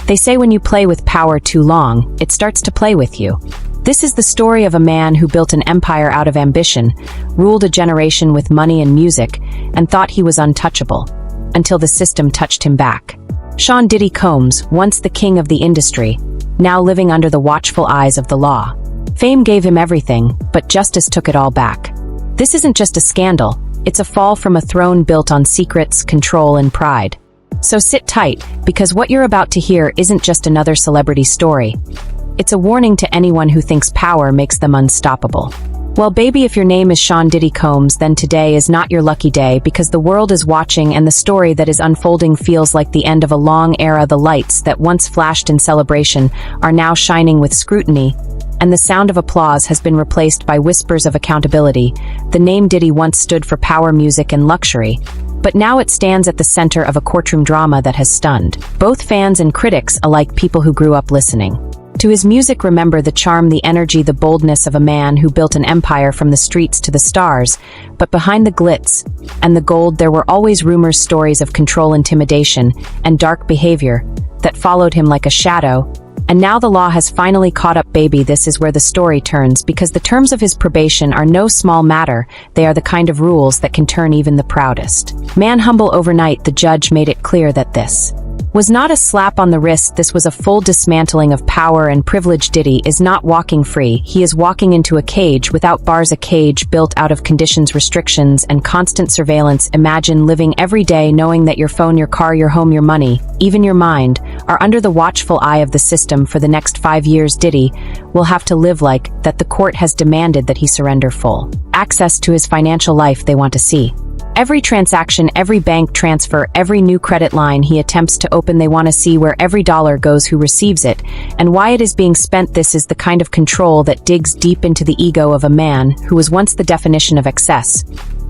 They say when you play with power too long, it starts to play with you. This is the story of a man who built an empire out of ambition, ruled a generation with money and music, and thought he was untouchable, until the system touched him back. Sean Diddy Combs, once the king of the industry, now living under the watchful eyes of the law. Fame gave him everything, but justice took it all back. This isn't just a scandal, it's a fall from a throne built on secrets, control, and pride. So sit tight, because what you're about to hear isn't just another celebrity story. It's a warning to anyone who thinks power makes them unstoppable. Well, baby, if your name is Sean Diddy Combs, then today is not your lucky day, because the world is watching and the story that is unfolding feels like the end of a long era. The lights that once flashed in celebration are now shining with scrutiny, and the sound of applause has been replaced by whispers of accountability. The name Diddy once stood for power, music, and luxury, but now it stands at the center of a courtroom drama that has stunned both fans and critics alike, people who grew up listening to his music remember the charm, the energy, the boldness of a man who built an empire from the streets to the stars. But behind the glitz and the gold, there were always rumors, stories of control, intimidation, and dark behavior that followed him like a shadow. And now the law has finally caught up, baby. This is where the story turns, because the terms of his probation are no small matter. They are the kind of rules that can turn even the proudest man humble overnight. The judge made it clear that this was not a slap on the wrist. This was a full dismantling of power and privilege. Diddy is not walking free. He is walking into a cage without bars, a cage built out of conditions, restrictions, and constant surveillance. Imagine living every day knowing that your phone, your car, your home, your money, even your mind, are under the watchful eye of the system for the next 5 years. Diddy will have to live like that. The court has demanded that he surrender full access to his financial life. They want to see every transaction, every bank transfer, every new credit line he attempts to open. They want to see where every dollar goes, who receives it, and why it is being spent. This is the kind of control that digs deep into the ego of a man who was once the definition of excess.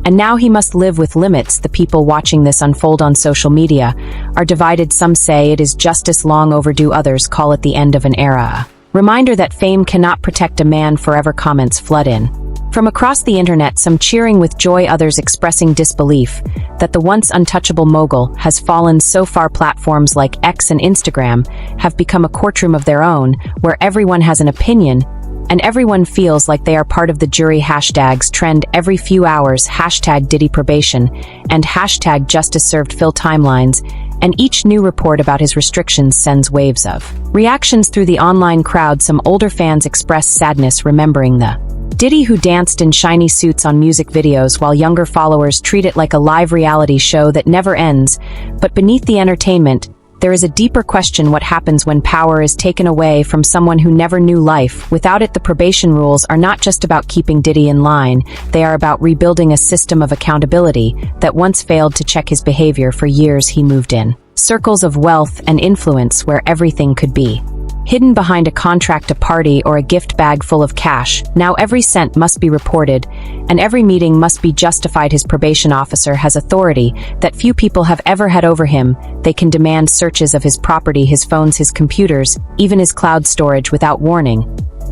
And now he must live with limits. The people watching this unfold on social media are divided. Some say it is justice long overdue, others call it the end of an era. Reminder that fame cannot protect a man forever. Comments flood in from across the internet, some cheering with joy, others expressing disbelief that the once untouchable mogul has fallen so far. Platforms like X and Instagram have become a courtroom of their own, where everyone has an opinion and everyone feels like they are part of the jury. Hashtags trend every few hours, hashtag Diddy probation and hashtag justice served fill timelines, and each new report about his restrictions sends waves of reactions through the online crowd. Some older fans express sadness remembering the Diddy who danced in shiny suits on music videos, while younger followers treat it like a live reality show that never ends. But beneath the entertainment, there is a deeper question: what happens when power is taken away from someone who never knew life without it? The probation rules are not just about keeping Diddy in line, they are about rebuilding a system of accountability that once failed to check his behavior. For years he moved in circles of wealth and influence where everything could be hidden behind a contract, a party, or a gift bag full of cash. Now every cent must be reported, and every meeting must be justified. His probation officer has authority that few people have ever had over him. They can demand searches of his property, his phones, his computers, even his cloud storage without warning.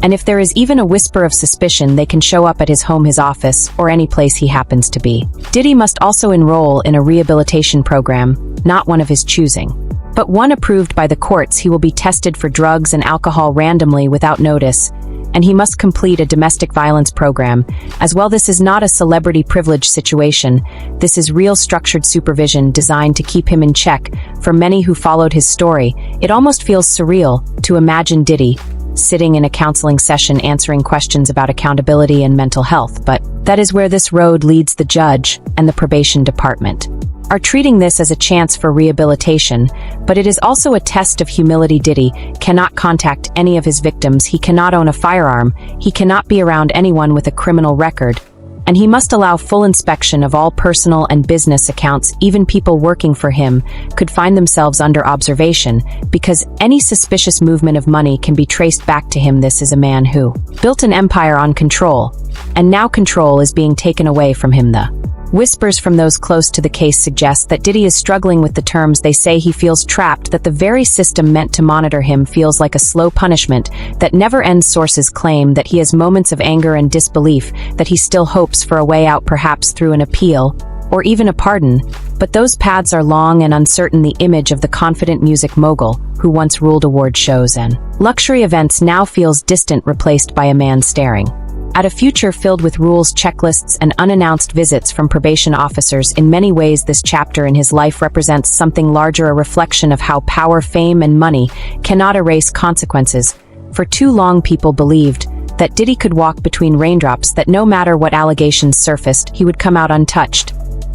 And if there is even a whisper of suspicion, they can show up at his home, his office, or any place he happens to be. Diddy must also enroll in a rehabilitation program, not one of his choosing, but one approved by the courts. He will be tested for drugs and alcohol randomly without notice, and he must complete a domestic violence program as well. This is not a celebrity privilege situation. This is real structured supervision designed to keep him in check. For many who followed his story, it almost feels surreal to imagine Diddy sitting in a counseling session answering questions about accountability and mental health. But that is where this road leads. The judge and the probation department are treating this as a chance for rehabilitation, but it is also a test of humility. Diddy cannot contact any of his victims, he cannot own a firearm, he cannot be around anyone with a criminal record, and he must allow full inspection of all personal and business accounts. Even people working for him could find themselves under observation, because any suspicious movement of money can be traced back to him. This is a man who built an empire on control, and now control is being taken away from him. The whispers from those close to the case suggest that Diddy is struggling with the terms. They say he feels trapped, that the very system meant to monitor him feels like a slow punishment that never ends. Sources claim that he has moments of anger and disbelief, that he still hopes for a way out, perhaps through an appeal or even a pardon, but those paths are long and uncertain. The image of the confident music mogul who once ruled award shows and luxury events now feels distant, replaced by a man staring at a future filled with rules, checklists, and unannounced visits from probation officers. In many ways, this chapter in his life represents something larger, a reflection of how power, fame, and money cannot erase consequences. For too long, people believed that Diddy could walk between raindrops, that no matter what allegations surfaced, he would come out untouched.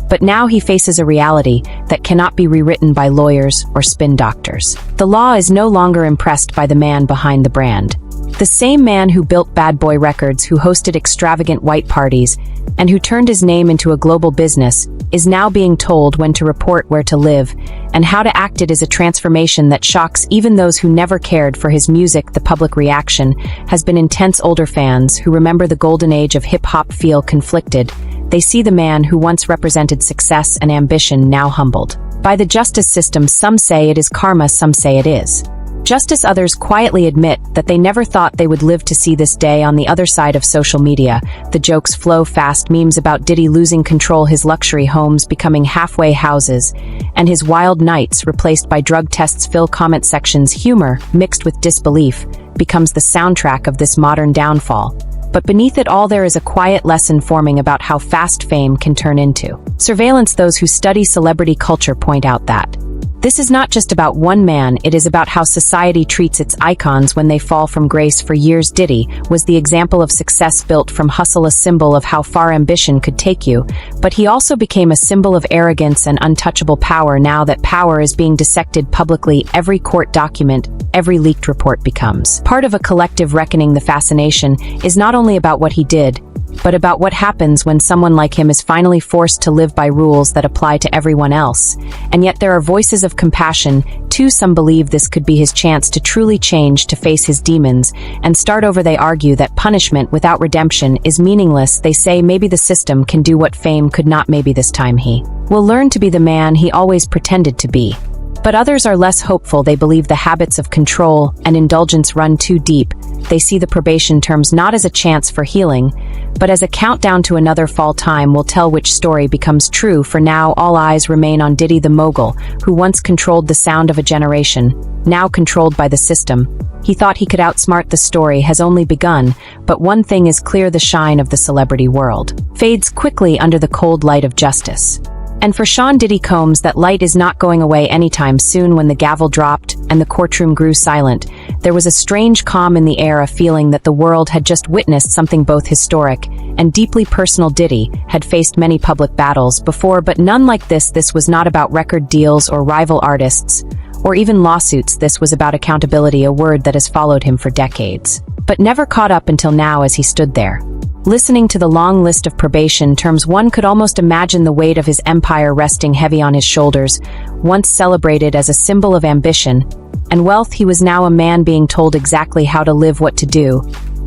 But now he faces a reality that cannot be rewritten by lawyers or spin doctors. The law is no longer impressed by the man behind the brand. The same man who built Bad Boy Records, who hosted extravagant white parties, and who turned his name into a global business, is now being told when to report, where to live, and how to act. It is a transformation that shocks even those who never cared for his music. The public reaction has been intense. Older fans who remember the golden age of hip-hop feel conflicted. They see the man who once represented success and ambition now humbled by the justice system. Some say it is karma, some say it is justice. Others quietly admit that they never thought they would live to see this day. On the other side of social media, the jokes flow fast. Memes about Diddy losing control, his luxury homes becoming halfway houses, and his wild nights replaced by drug tests fill comment sections. Humor, mixed with disbelief, becomes the soundtrack of this modern downfall. But beneath it all, there is a quiet lesson forming about how fast fame can turn into surveillance. Those who study celebrity culture point out that this is not just about one man, it is about how society treats its icons when they fall from grace. For years, Diddy was the example of success built from hustle, a symbol of how far ambition could take you, but he also became a symbol of arrogance and untouchable power. Now that power is being dissected publicly, every court document, every leaked report becomes part of a collective reckoning. The fascination is not only about what he did, but about what happens when someone like him is finally forced to live by rules that apply to everyone else. And yet there are voices of compassion, too. Some believe this could be his chance to truly change, to face his demons, and start over. They argue that punishment without redemption is meaningless. They say maybe the system can do what fame could not. Maybe this time he will learn to be the man he always pretended to be. But others are less hopeful. They believe the habits of control and indulgence run too deep. They see the probation terms not as a chance for healing, but as a countdown to another fall. Time will tell which story becomes true. For now, all eyes remain on Diddy, the mogul, who once controlled the sound of a generation, now controlled by the system. He thought he could outsmart. The story has only begun, but one thing is clear: the shine of the celebrity world fades quickly under the cold light of justice. And for Sean Diddy Combs, that light is not going away anytime soon. When the gavel dropped and the courtroom grew silent, there was a strange calm in the air, a feeling that the world had just witnessed something both historic and deeply personal. Diddy had faced many public battles before, but none like this. This was not about record deals or rival artists, or even lawsuits. This was about accountability, a word that has followed him for decades, but never caught up until now. As he stood there, listening to the long list of probation terms, one could almost imagine the weight of his empire resting heavy on his shoulders. Once celebrated as a symbol of ambition and wealth, he was now a man being told exactly how to live, what to do,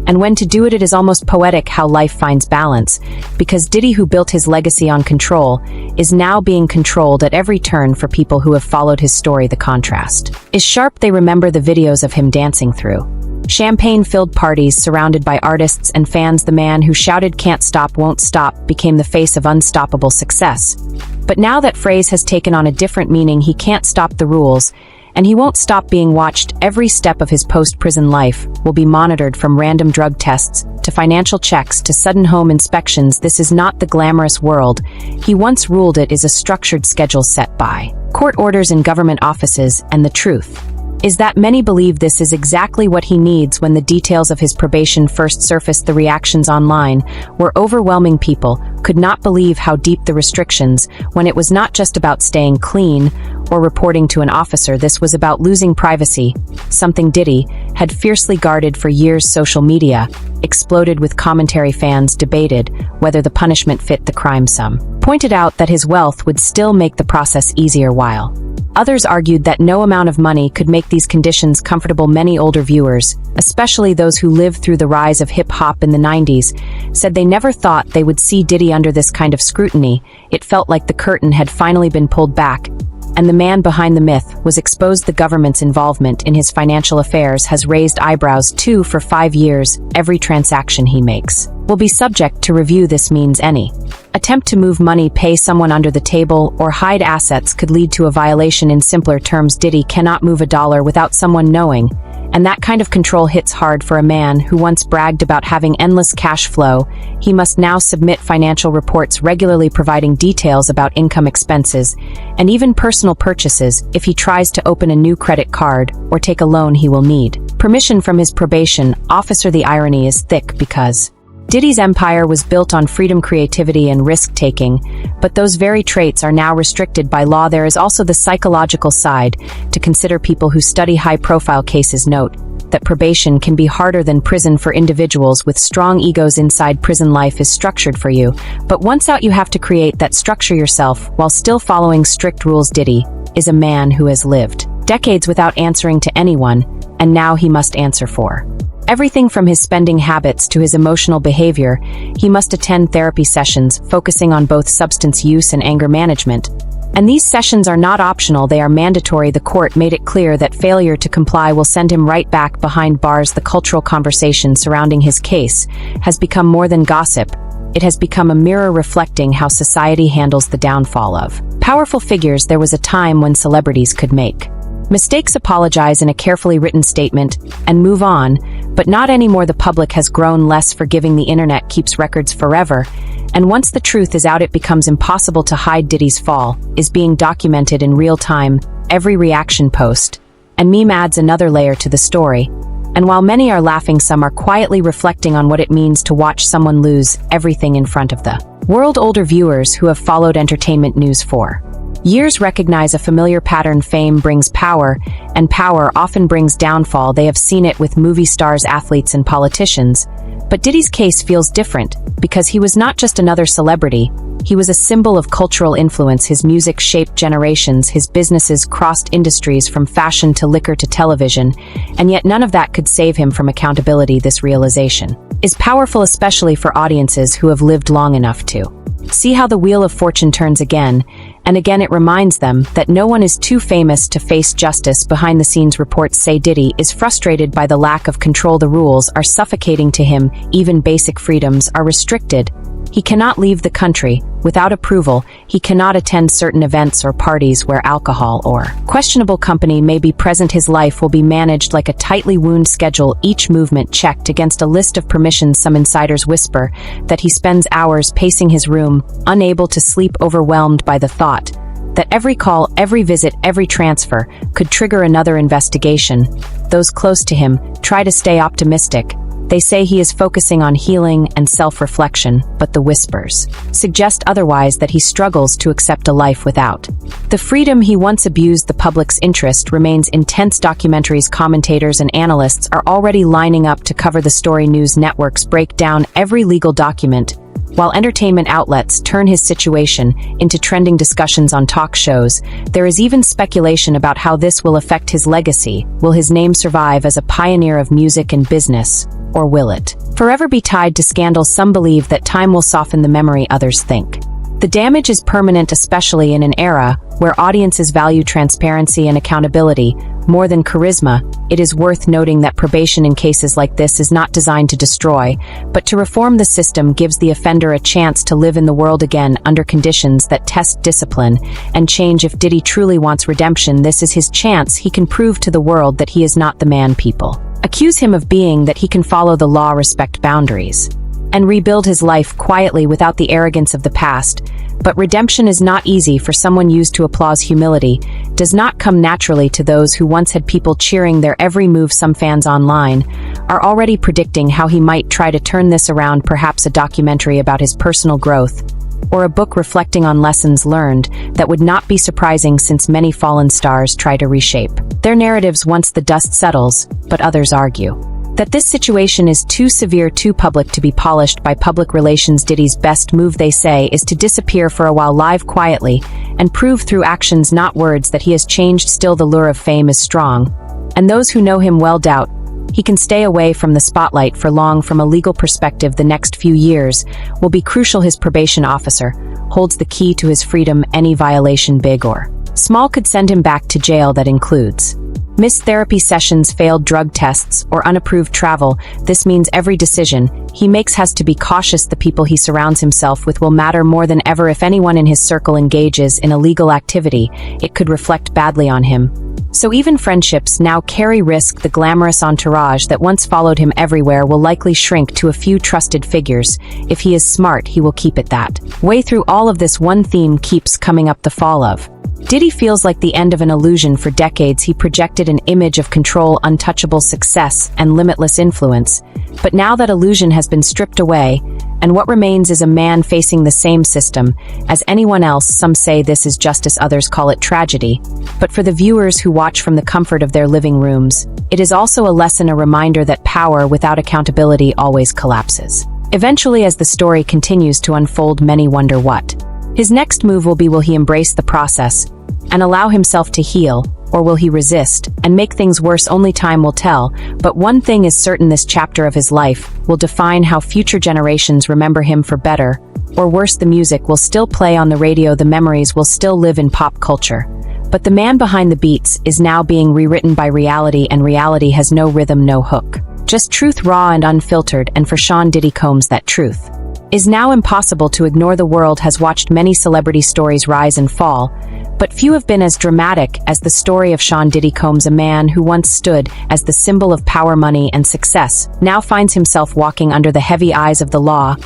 and when to do it. It is almost poetic how life finds balance, because Diddy, who built his legacy on control, is now being controlled at every turn. For people who have followed his story, the contrast is sharp. They remember the videos of him dancing through champagne-filled parties surrounded by artists and fans. The man who shouted "Can't stop, won't stop" became the face of unstoppable success. But now that phrase has taken on a different meaning. He can't stop the rules, and he won't stop being watched. Every step of his post-prison life will be monitored, from random drug tests to financial checks to sudden home inspections. This is not the glamorous world he once ruled. It is a structured schedule set by court orders and government offices, and the truth is that many believe this is exactly what he needs. When the details of his probation first surfaced, the reactions online were overwhelming. People could not believe how deep the restrictions, when it was not just about staying clean or reporting to an officer. This was about losing privacy, something Diddy had fiercely guarded for years. Social media exploded with commentary. Fans debated whether the punishment fit the crime. Some pointed out that his wealth would still make the process easier, while others argued that no amount of money could make these conditions comfortable. Many older viewers, especially those who lived through the rise of hip-hop in the 90s, said they never thought they would see Diddy under this kind of scrutiny. It felt like the curtain had finally been pulled back, and the man behind the myth was exposed. The government's involvement in his financial affairs has raised eyebrows too. For 5 years, every transaction he makes will be subject to review. This means any attempt to move money, pay someone under the table, or hide assets could lead to a violation. In simpler terms, Diddy cannot move a dollar without someone knowing, and that kind of control hits hard for a man who once bragged about having endless cash flow. He must now submit financial reports regularly, providing details about income, expenses, and even personal purchases if he tries to open a new credit card or take a loan. He will need permission from his probation officer. The irony is thick because Diddy's empire was built on freedom, creativity, and risk-taking, but those very traits are now restricted by law. There is also the psychological side to consider. People who study high-profile cases note that probation can be harder than prison for individuals with strong egos. Inside prison, life is structured for you, but once out you have to create that structure yourself while still following strict rules. Diddy is a man who has lived decades without answering to anyone, and now he must answer for everything from his spending habits to his emotional behavior. He must attend therapy sessions focusing on both substance use and anger management. And these sessions are not optional, they are mandatory. The court made it clear that failure to comply will send him right back behind bars. The cultural conversation surrounding his case has become more than gossip. It has become a mirror reflecting how society handles the downfall of powerful figures. There was a time when celebrities could make mistakes, apologize in a carefully written statement, and move on, but not anymore. The public has grown less forgiving. The internet keeps records forever, and once the truth is out, it becomes impossible to hide. Diddy's fall is being documented in real time. Every reaction post and meme adds another layer to the story. And while many are laughing, some are quietly reflecting on what it means to watch someone lose everything in front of the world. Older viewers who have followed entertainment news for years recognize a familiar pattern. Fame brings power, and power often brings downfall. They have seen it with movie stars, athletes, and politicians. But Diddy's case feels different because he was not just another celebrity. He was a symbol of cultural influence. His music shaped generations. His businesses crossed industries from fashion to liquor to television, and yet none of that could save him from accountability. This realization is powerful, especially for audiences who have lived long enough to see how the wheel of fortune turns again and again. It reminds them that no one is too famous to face justice. Behind the scenes reports say Diddy is frustrated by the lack of control. The rules are suffocating to him. Even basic freedoms are restricted. He cannot leave the country without approval. He cannot attend certain events or parties where alcohol or questionable company may be present. His life will be managed like a tightly wound schedule, each movement checked against a list of permissions. Some insiders whisper that he spends hours pacing his room, unable to sleep, overwhelmed by the thought that every call, every visit, every transfer could trigger another investigation. Those close to him try to stay optimistic. They say he is focusing on healing and self-reflection, but the whispers suggest otherwise, that he struggles to accept a life without the freedom he once abused. The public's interest remains intense. Documentaries, commentators, and analysts are already lining up to cover the story. News networks break down every legal document, while entertainment outlets turn his situation into trending discussions on talk shows. There is even speculation about how this will affect his legacy. Will his name survive as a pioneer of music and business, or will it forever be tied to scandal? Some believe that time will soften the memory, others think the damage is permanent, especially in an era where audiences value transparency and accountability more than charisma. It is worth noting that probation in cases like this is not designed to destroy, but to reform the system. Gives the offender a chance to live in the world again under conditions that test discipline and change. If Diddy truly wants redemption, this is his chance. He can prove to the world that he is not the man people accuse him of being, that he can follow the law, respect boundaries, and rebuild his life quietly without the arrogance of the past. But redemption is not easy for someone used to applause. Humility does not come naturally to those who once had people cheering their every move. Some fans online are already predicting how he might try to turn this around. Perhaps a documentary about his personal growth, or a book reflecting on lessons learned. That would not be surprising, since many fallen stars try to reshape their narratives once the dust settles, but others argue that this situation is too severe, too public to be polished by public relations. Diddy's best move, they say, is to disappear for a while, live quietly, and prove through actions, not words, that he has changed. Still, the lure of fame is strong, and those who know him well doubt he can stay away from the spotlight for long. From a legal perspective, the next few years will be crucial. His probation officer holds the key to his freedom. Any violation, big or small, could send him back to jail. That includes Missed therapy sessions, failed drug tests, or unapproved travel. This means every decision he makes has to be cautious. The people he surrounds himself with will matter more than ever. If anyone in his circle engages in illegal activity, it could reflect badly on him. So even friendships now carry risk. The glamorous entourage that once followed him everywhere will likely shrink to a few trusted figures. If he is smart, he will keep it that way. Through all of this, one theme keeps coming up: the fall of Diddy feels like the end of an illusion. For decades, he projected an image of control, untouchable success, and limitless influence. But now that illusion has been stripped away, and what remains is a man facing the same system as anyone else. Some say this is justice, others call it tragedy. But for the viewers who watch from the comfort of their living rooms, it is also a lesson, a reminder that power without accountability always collapses. Eventually, as the story continues to unfold, many wonder what his next move will be. Will he embrace the process and allow himself to heal, or will he resist and make things worse? Only time will tell. But one thing is certain: this chapter of his life will define how future generations remember him. For better or worse, the music will still play on the radio, the memories will still live in pop culture. But the man behind the beats is now being rewritten by reality, and reality has no rhythm, no hook. Just truth, raw and unfiltered. And for Sean Diddy Combs, that truth is now impossible to ignore. The world has watched many celebrity stories rise and fall, but few have been as dramatic as the story of Sean Diddy Combs. A man who once stood as the symbol of power, money, and success now finds himself walking under the heavy eyes of the law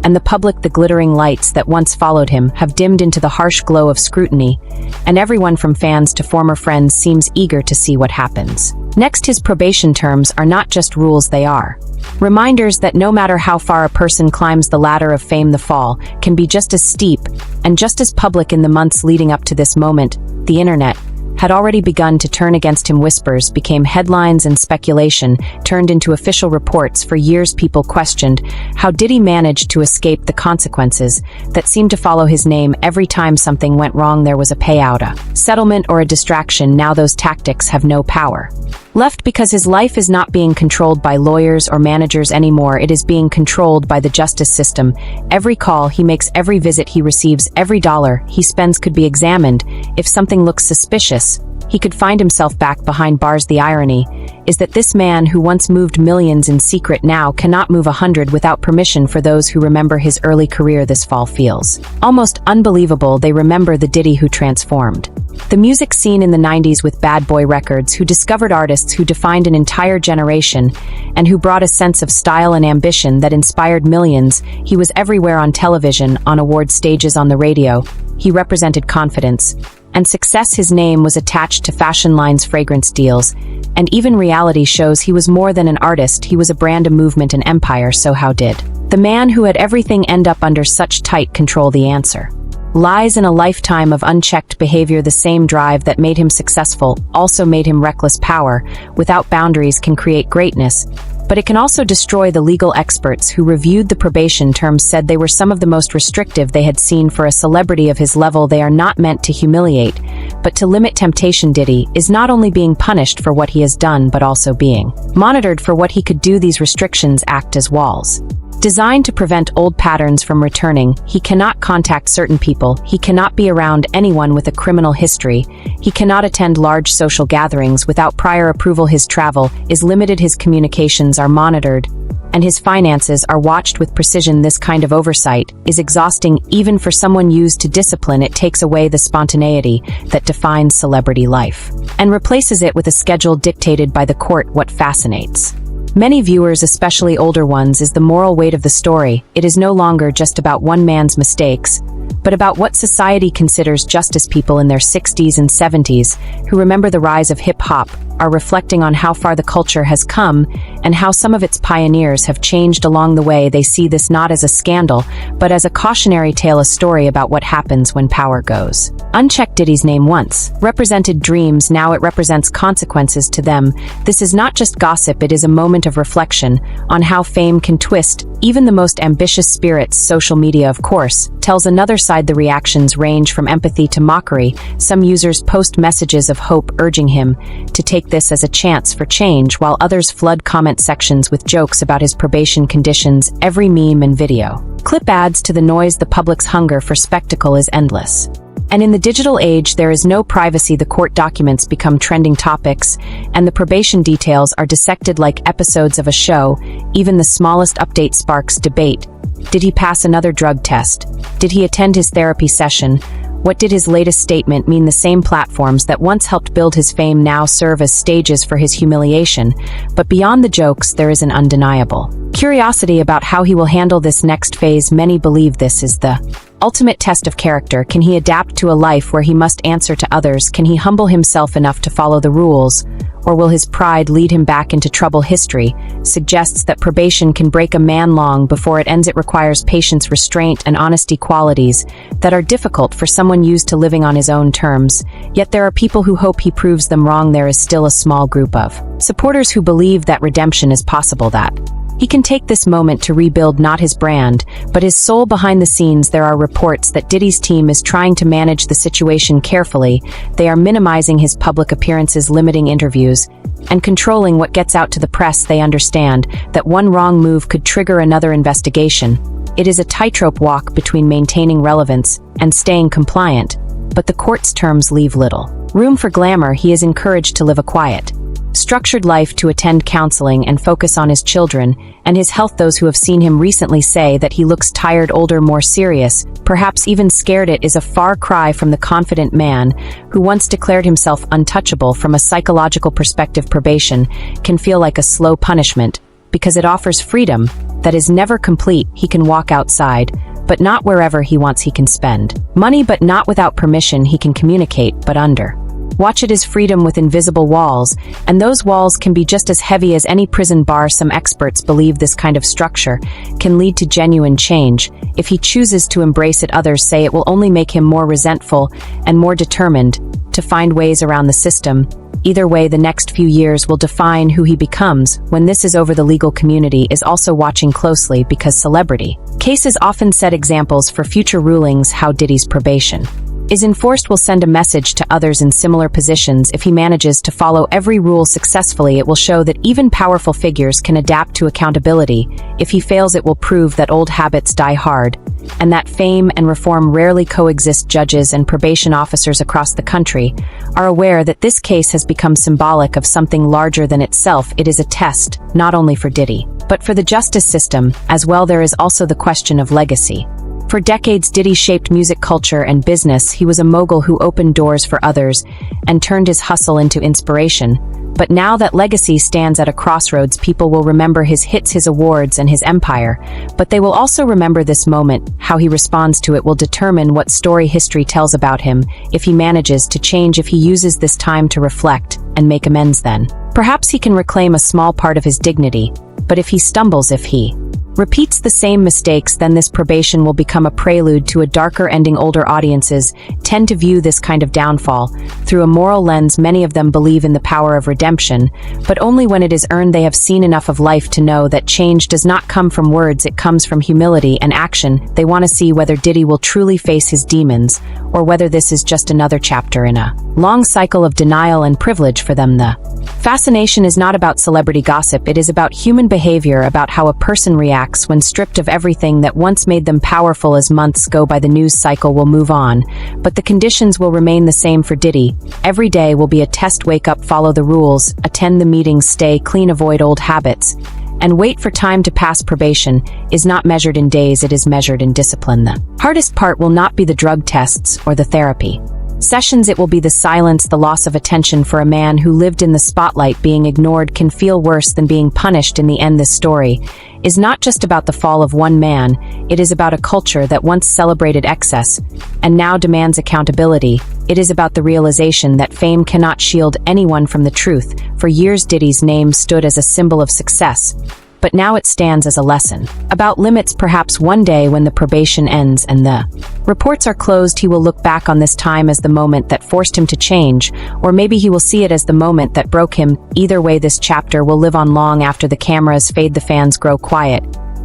and the public. The glittering lights that once followed him have dimmed into the harsh glow of scrutiny, and everyone from fans to former friends seems eager to see what happens next. His probation terms are not just rules, they are reminders that no matter how far a person climbs the ladder of fame, the fall can be just as steep and just as public. In the months leading up to this moment, the internet had already begun to turn against him. Whispers became headlines, and speculation turned into official reports. For years, people questioned how Diddy managed to escape the consequences that seemed to follow his name. Every time something went wrong, there was a payout, a settlement, or a distraction. Now those tactics have no power left, because his life is not being controlled by lawyers or managers anymore. It is being controlled by the justice system. Every call he makes, every visit he receives, every dollar he spends could be examined. If something looks suspicious, he could find himself back behind bars. The irony is that this man who once moved millions in secret now cannot move 100 without permission. For those who remember his early career, this fall feels almost unbelievable. They remember the Diddy who transformed the music scene in the 90s with Bad Boy Records, who discovered artists who defined an entire generation, and who brought a sense of style and ambition that inspired millions. He was everywhere: on television, on award stages, on the radio. He represented confidence and success. His name was attached to fashion lines, fragrance deals, and even reality shows. He was more than an artist, he was a brand, a movement, an empire. So how did the man who had everything end up under such tight control? The answer lies in a lifetime of unchecked behavior. The same drive that made him successful also made him reckless. Power without boundaries can create greatness, but it can also destroy. The legal experts who reviewed the probation terms said they were some of the most restrictive they had seen for a celebrity of his level. They are not meant to humiliate, but to limit temptation. Diddy is not only being punished for what he has done, but also being monitored for what he could do. These restrictions act as walls designed to prevent old patterns from returning. He cannot contact certain people, he cannot be around anyone with a criminal history, he cannot attend large social gatherings without prior approval. His travel is limited, his communications are monitored, and his finances are watched with precision. This kind of oversight is exhausting even for someone used to discipline. It takes away the spontaneity that defines celebrity life and replaces it with a schedule dictated by the court. What fascinates many viewers, especially older ones, is the moral weight of the story. It is no longer just about one man's mistakes, but about what society considers justice. People in their 60s and 70s who remember the rise of hip-hop are reflecting on how far the culture has come and how some of its pioneers have changed along the way. They see this not as a scandal, but as a cautionary tale, a story about what happens when power goes unchecked. Diddy's name once represented dreams, now it represents consequences to them. This is not just gossip, it is a moment of reflection on how fame can twist even the most ambitious spirits. Social media, of course, tells another side. The reactions range from empathy to mockery. Some users post messages of hope, urging him to take this as a chance for change, while others flood comment sections with jokes about his probation conditions. Every meme and video clip adds to the noise. The public's hunger for spectacle is endless. And in the digital age, there is no privacy. The court documents become trending topics, and the probation details are dissected like episodes of a show. Even the smallest update sparks debate. Did he pass another drug test? Did he attend his therapy session? What did his latest statement mean? The same platforms that once helped build his fame now serve as stages for his humiliation. But beyond the jokes, there is an undeniable curiosity about how he will handle this next phase. Many believe this is the ultimate test of character. Can he adapt to a life where he must answer to others? Can he humble himself enough to follow the rules? Or will his pride lead him back into trouble? History suggests that probation can break a man long before it ends. It requires patience, restraint, and honesty, qualities that are difficult for someone used to living on his own terms. Yet there are people who hope he proves them wrong. There is still a small group of supporters who believe that redemption is possible, that he can take this moment to rebuild not his brand, but his soul. Behind the scenes, there are reports that Diddy's team is trying to manage the situation carefully. They are minimizing his public appearances, limiting interviews, and controlling what gets out to the press. They understand that one wrong move could trigger another investigation. It is a tightrope walk between maintaining relevance and staying compliant, but the court's terms leave little room for glamour. He is encouraged to live a quiet, structured life, to attend counseling and focus on his children and his health. Those who have seen him recently say that he looks tired, older, more serious, perhaps even scared. It is a far cry from the confident man who once declared himself untouchable. From a psychological perspective, probation can feel like a slow punishment because it offers freedom that is never complete. He can walk outside, but not wherever he wants. He can spend money, but not without permission. He can communicate, but under watch. It is freedom with invisible walls, and those walls can be just as heavy as any prison bar. Some experts believe this kind of structure can lead to genuine change if he chooses to embrace it. Others say it will only make him more resentful and more determined to find ways around the system. Either way, the next few years will define who he becomes. When this is over, the legal community is also watching closely because celebrity cases often set examples for future rulings. How Diddy's probation is enforced will send a message to others in similar positions. If he manages to follow every rule successfully, it will show that even powerful figures can adapt to accountability. If he fails, it will prove that old habits die hard, and that fame and reform rarely coexist. Judges and probation officers across the country are aware that this case has become symbolic of something larger than itself. It is a test, not only for Diddy, but for the justice system as well. There is also the question of legacy. For decades, Diddy shaped music culture and business. He was a mogul who opened doors for others and turned his hustle into inspiration. But now that legacy stands at a crossroads, people will remember his hits, his awards, and his empire. But they will also remember this moment. How he responds to it will determine what story history tells about him. If he manages to change, if he uses this time to reflect and make amends, then perhaps he can reclaim a small part of his dignity. But if he stumbles, if he repeats the same mistakes, then this probation will become a prelude to a darker ending. Older audiences tend to view this kind of downfall through a moral lens. Many of them believe in the power of redemption, but only when it is earned. They have seen enough of life to know that change does not come from words, it comes from humility and action. They want to see whether Diddy will truly face his demons, or whether this is just another chapter in a long cycle of denial and privilege for them. The fascination is not about celebrity gossip, it is about human behavior, about how a person reacts when stripped of everything that once made them powerful. As months go by, the news cycle will move on, but the conditions will remain the same for Diddy. Every day will be a test. Wake up, follow the rules, attend the meetings, stay clean, avoid old habits, and wait for time to pass. Probation is not measured in days, it is measured in discipline. The hardest part will not be the drug tests or the therapy sessions, it will be the silence, the loss of attention. For a man who lived in the spotlight, being ignored can feel worse than being punished. In the end, this story is not just about the fall of one man, it is about a culture that once celebrated excess and now demands accountability. It is about the realization that fame cannot shield anyone from the truth. For years, Diddy's name stood as a symbol of success, but now it stands as a lesson about limits. Perhaps one day, when the probation ends and the reports are closed, he will look back on this time as the moment that forced him to change, or maybe he will see it as the moment that broke him. Either way, this chapter will live on long after the cameras fade, the fans grow quiet,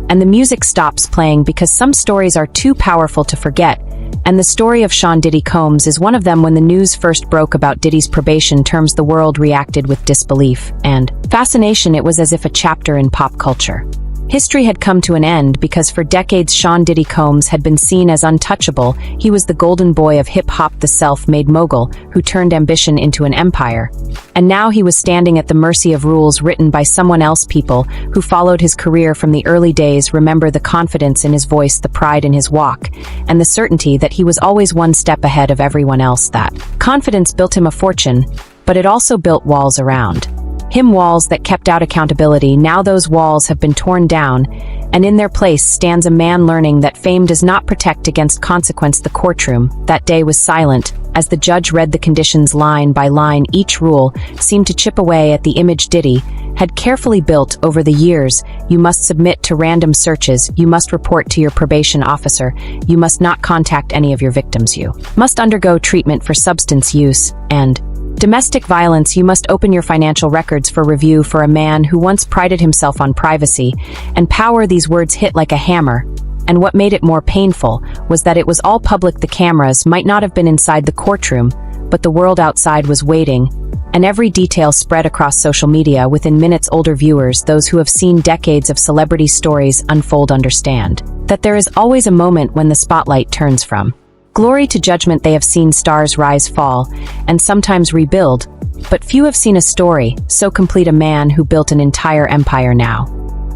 and the music stops playing, because some stories are too powerful to forget. And the story of Sean Diddy Combs is one of them. When the news first broke about Diddy's probation terms, the world reacted with disbelief and fascination. It was as if a chapter in pop culture History had come to an end because for decades Sean Diddy Combs had been seen as untouchable. He was the golden boy of hip-hop, the self-made mogul, who turned ambition into an empire. And now he was standing at the mercy of rules written by someone else. People who followed his career from the early days remember the confidence in his voice, the pride in his walk, and the certainty that he was always one step ahead of everyone else. That confidence built him a fortune, but it also built walls around him, walls that kept out accountability. Now those walls have been torn down, and in their place stands a man learning that fame does not protect against consequence. The courtroom that day was silent as the judge read the conditions line by line. Each rule seemed to chip away at the image Diddy had carefully built over the years. You must submit to random searches. You must report to your probation officer. You must not contact any of your victims. You must undergo treatment for substance use and domestic violence. You must open your financial records for review. For a man who once prided himself on privacy and power, these words hit like a hammer. And what made it more painful was that it was all public. The cameras might not have been inside the courtroom, but the world outside was waiting, and every detail spread across social media. Within minutes, older viewers, those who have seen decades of celebrity stories unfold, understand that there is always a moment when the spotlight turns from glory to judgment. They have seen stars rise, fall, and sometimes rebuild, but few have seen a story so complete. A man who built an entire empire, now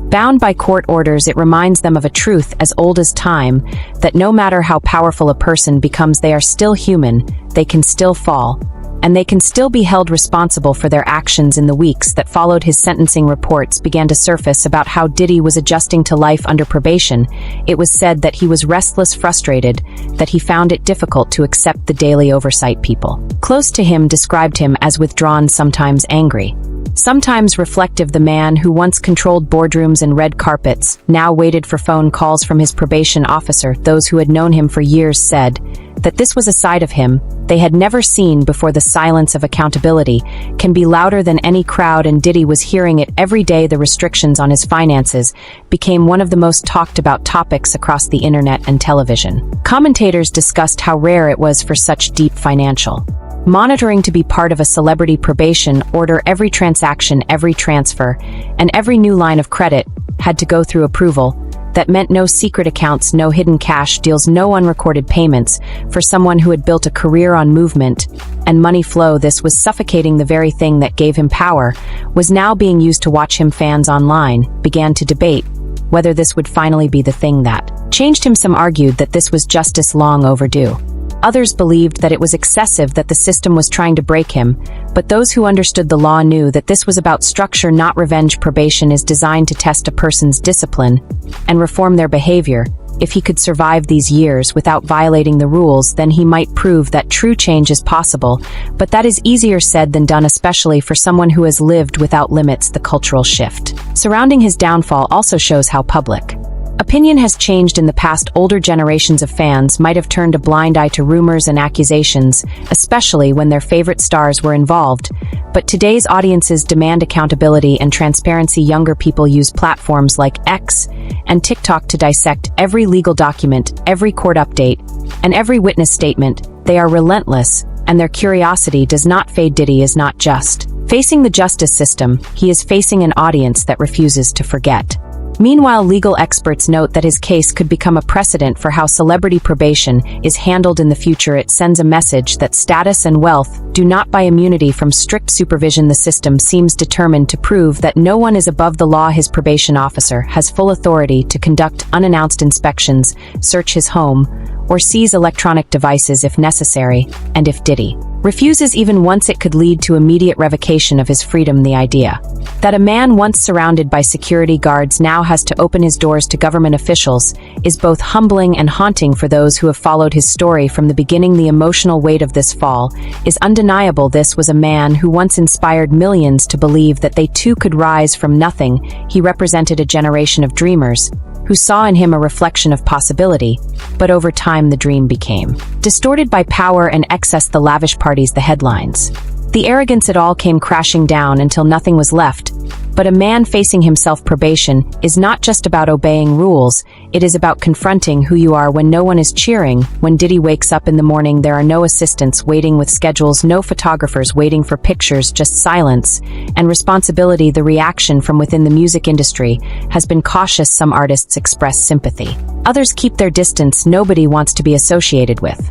bound by court orders. It reminds them of a truth as old as time, that no matter how powerful a person becomes, they are still human. They can still fall, and they can still be held responsible for their actions. In the weeks that followed his sentencing, reports began to surface about how Diddy was adjusting to life under probation. It was said that he was restless, frustrated, that he found it difficult to accept the daily oversight. People close to him described him as withdrawn, sometimes angry, sometimes reflective. The man who once controlled boardrooms and red carpets now waited for phone calls from his probation officer. Those who had known him for years said that this was a side of him they had never seen before. The silence of accountability can be louder than any crowd, and Diddy was hearing it every day. The restrictions on his finances became one of the most talked about topics across the internet and television. Commentators discussed how rare it was for such deep financial monitoring to be part of a celebrity probation order. Every transaction, every transfer, and every new line of credit had to go through approval. That meant no secret accounts, no hidden cash deals, no unrecorded payments. For someone who had built a career on movement and money flow, this was suffocating. The very thing that gave him power was now being used to watch him. Fans online began to debate whether this would finally be the thing that changed him. Some argued that this was justice long overdue. Others believed that it was excessive, that the system was trying to break him, but those who understood the law knew that this was about structure, not revenge. Probation is designed to test a person's discipline and reform their behavior. If he could survive these years without violating the rules, then he might prove that true change is possible, but that is easier said than done, especially for someone who has lived without limits. The cultural shift surrounding his downfall also shows how public opinion has changed in the past. Older generations of fans might have turned a blind eye to rumors and accusations, especially when their favorite stars were involved. But today's audiences demand accountability and transparency. Younger people use platforms like X and TikTok to dissect every legal document, every court update, and every witness statement. They are relentless, and their curiosity does not fade. Diddy is not just facing the justice system, he is facing an audience that refuses to forget. Meanwhile, legal experts note that his case could become a precedent for how celebrity probation is handled in the future. It sends a message that status and wealth do not buy immunity from strict supervision. The system seems determined to prove that no one is above the law. His probation officer has full authority to conduct unannounced inspections, search his home, or seize electronic devices if necessary, and if Diddy refuses even once, it could lead to immediate revocation of his freedom. The idea that a man once surrounded by security guards now has to open his doors to government officials is both humbling and haunting for those who have followed his story from the beginning. The emotional weight of this fall is undeniable. This was a man who once inspired millions to believe that they too could rise from nothing. He represented a generation of dreamers who saw in him a reflection of possibility, but over time the dream became distorted by power and excess. The lavish parties, the headlines, the arrogance, it all came crashing down until nothing was left But a man facing himself probation is not just about obeying rules, it is about confronting who you are when no one is cheering. When Diddy wakes up in the morning, there are no assistants waiting with schedules, no photographers waiting for pictures, just silence. And responsibility, the reaction from within the music industry, has been cautious. Some artists express sympathy. Others keep their distance. Nobody wants to be associated with.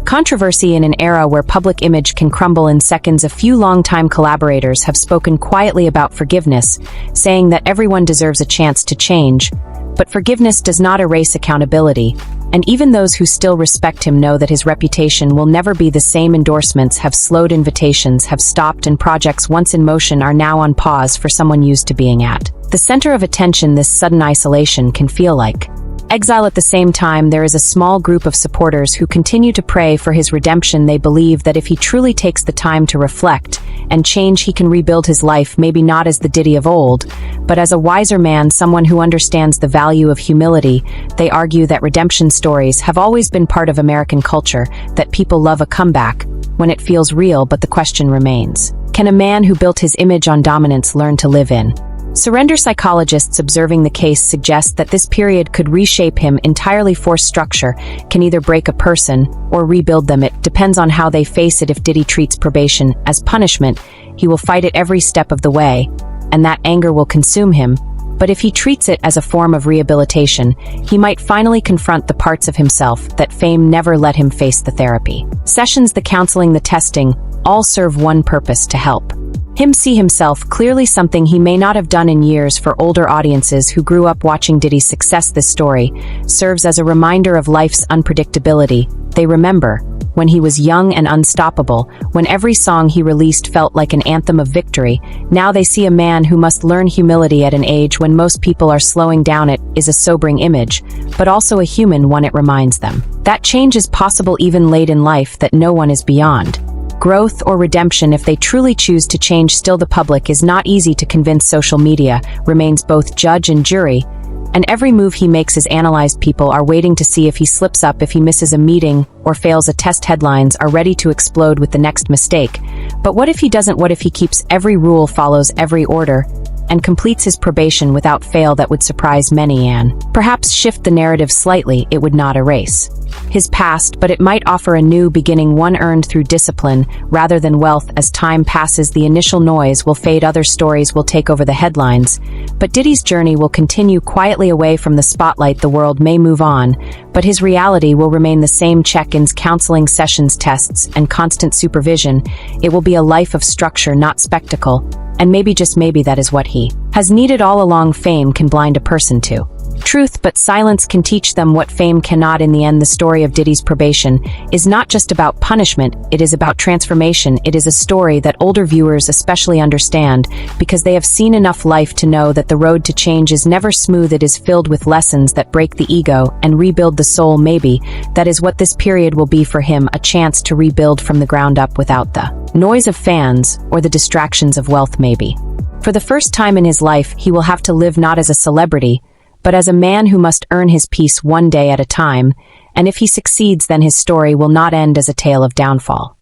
Controversy in an era where public image can crumble in seconds. A few longtime collaborators have spoken quietly about forgiveness, saying that everyone deserves a chance to change. But forgiveness does not erase accountability, and even those who still respect him know that his reputation will never be the same. Endorsements have slowed, invitations have stopped, and projects once in motion are now on pause for someone used to being at the center of attention. This sudden isolation can feel like exile. At the same time, there is a small group of supporters who continue to pray for his redemption. They believe that if he truly takes the time to reflect and change, he can rebuild his life, maybe not as the Diddy of old, but as a wiser man, someone who understands the value of humility. They argue that redemption stories have always been part of American culture, that people love a comeback when it feels real, but the question remains: can a man who built his image on dominance learn to live in surrender? Psychologists observing the case suggest that this period could reshape him entirely. Force structure can either break a person or rebuild them. It depends on how they face it. If Diddy treats probation as punishment, he will fight it every step of the way, and that anger will consume him. But if he treats it as a form of rehabilitation, he might finally confront the parts of himself that fame never let him face. The therapy sessions, the counseling, the testing, all serve one purpose: to help him see himself clearly, something he may not have done in years. For older audiences who grew up watching Diddy's success, this story serves as a reminder of life's unpredictability. They remember when he was young and unstoppable, when every song he released felt like an anthem of victory. Now they see a man who must learn humility at an age when most people are slowing down. It is a sobering image, but also a human one. It reminds them that change is possible even late in life, that no one is beyond growth or redemption if they truly choose to change. Still, the public is not easy to convince. Social media remains both judge and jury, and every move he makes is analyzed. People are waiting to see if he slips up, if he misses a meeting or fails a test. Headlines are ready to explode with the next mistake. But what if he doesn't? What if he keeps every rule, follows every order, and completes his probation without fail? That would surprise many and perhaps shift the narrative slightly. It would not erase his past, but it might offer a new beginning, one earned through discipline rather than wealth. As time passes, the initial noise will fade, other stories will take over the headlines, but Diddy's journey will continue quietly away from the spotlight. The world may move on, but his reality will remain the same: check-ins, counseling sessions, tests, and constant supervision. It will be a life of structure, not spectacle, and maybe, just maybe, that is what he has needed all along. Fame can blind a person to truth, but silence can teach them what fame cannot. In the end, the story of Diddy's probation is not just about punishment, it is about transformation. It is a story that older viewers especially understand, because they have seen enough life to know that the road to change is never smooth. It is filled with lessons that break the ego and rebuild the soul. Maybe that is what this period will be for him, a chance to rebuild from the ground up without the noise of fans or the distractions of wealth. Maybe for the first time in his life, he will have to live not as a celebrity, but as a man who must earn his peace one day at a time, and if he succeeds, then his story will not end as a tale of downfall.